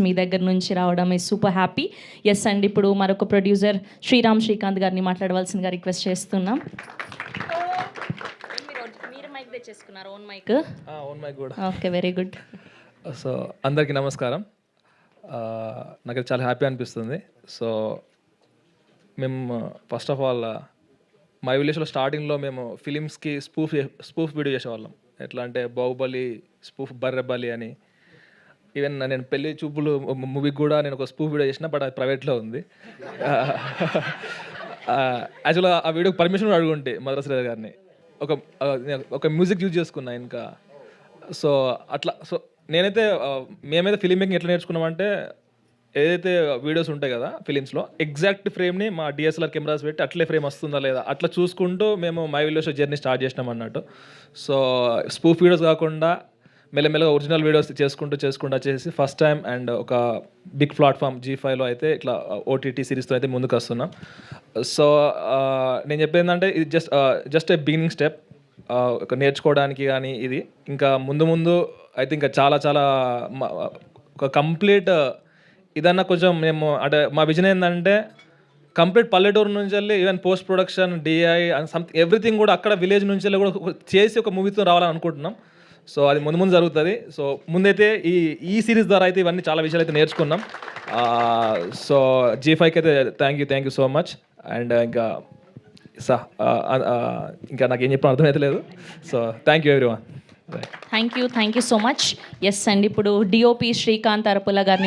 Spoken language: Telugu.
మీ దగ్గర నుంచి రావడం ఈ సూపర్ హ్యాపీ. ఎస్ అండి, ఇప్పుడు మరొక ప్రొడ్యూసర్ శ్రీకాంత్ గారిని మాట్లాడవలసిందిగా రిక్వెస్ట్ చేస్తున్నాం. మీరు మైక్ తెచ్చేసుకున్నారు, ఓన్ మైక్? ఓన్ మైక్ కూడా. Okay, very good. సో అందరికీ నమస్కారం. నాకు చాలా హ్యాపీ అనిపిస్తుంది. సో మేము ఫస్ట్ ఆఫ్ ఆల్ మై విలేజ్లో స్టార్టింగ్లో మేము ఫిలిమ్స్కి స్పూఫ్ వీడియో చేసేవాళ్ళం. ఎట్లా అంటే బాహుబలి స్పూఫ్ బర్రెబలి అని. ఈవెన్ నేను పెళ్లి చూపులు మూవీకి కూడా నేను ఒక స్పూఫ్ వీడియో చేసిన, బట్ అది ప్రైవేట్లో ఉంది. యాక్చువల్గా ఆ వీడియోకి పర్మిషన్ కూడా అడుగుంటే మద్రాసు గారిని. ఒక మ్యూజిక్ యూజ్ చేసుకున్నా ఇంకా. సో అట్లా నేనైతే మేమైతే ఫిలిం మేకింగ్ ఎట్లా నేర్చుకున్నామంటే, ఏదైతే వీడియోస్ ఉంటాయి కదా ఫిలిమ్స్లో, ఎగ్జాక్ట్ ఫ్రేమ్ని మా డిఎస్ఎల్ఆర్ కెమెరాస్ పెట్టి అట్లే ఫ్రేమ్ వస్తుందా లేదా అట్లా చూసుకుంటూ మేము మై విలేజ్ జర్నీ స్టార్ట్ చేసినాం అన్నట్టు. సో స్పూఫ్ వీడియోస్ కాకుండా మెల్లమెల్లగా ఒరిజినల్ వీడియోస్ చేసుకుంటూ వచ్చేసి ఫస్ట్ టైం అండ్ ఒక బిగ్ ప్లాట్ఫామ్ G5లో అయితే ఇట్లా OTT సిరీస్తో అయితే ముందుకు వస్తున్నాం. సో నేను చెప్పేది ఏంటంటే, ఇది జస్ట్ ఏ బిగినింగ్ స్టెప్. ఒక నేర్చుకోవడానికి కానీ ఇది ఇంకా ముందు అయితే ఇంకా చాలా ఒక కంప్లీట్ ఇదన్నా కొంచెం మేము అంటే మా విజన్ ఏంటంటే, కంప్లీట్ పల్లెటూరు నుంచి వెళ్ళి even post production DI and something everything కూడా అక్కడ విలేజ్ నుంచి వెళ్ళి కూడా చేసి ఒక మూవీతో రావాలని అనుకుంటున్నాం. సో అది ముందు జరుగుతుంది. సో ముందైతే ఈ సిరీస్ ద్వారా అయితే ఇవన్నీ చాలా విషయాలు అయితే నేర్చుకున్నాం. సో G5కి అయితే thank you so much. And ఇంకా నాకేం చెప్పిన అర్థమైతే లేదు. So thank you everyone. Thank you so much. Yes అండి, ఇప్పుడు DOP శ్రీకాంత్ అరపుల గారిని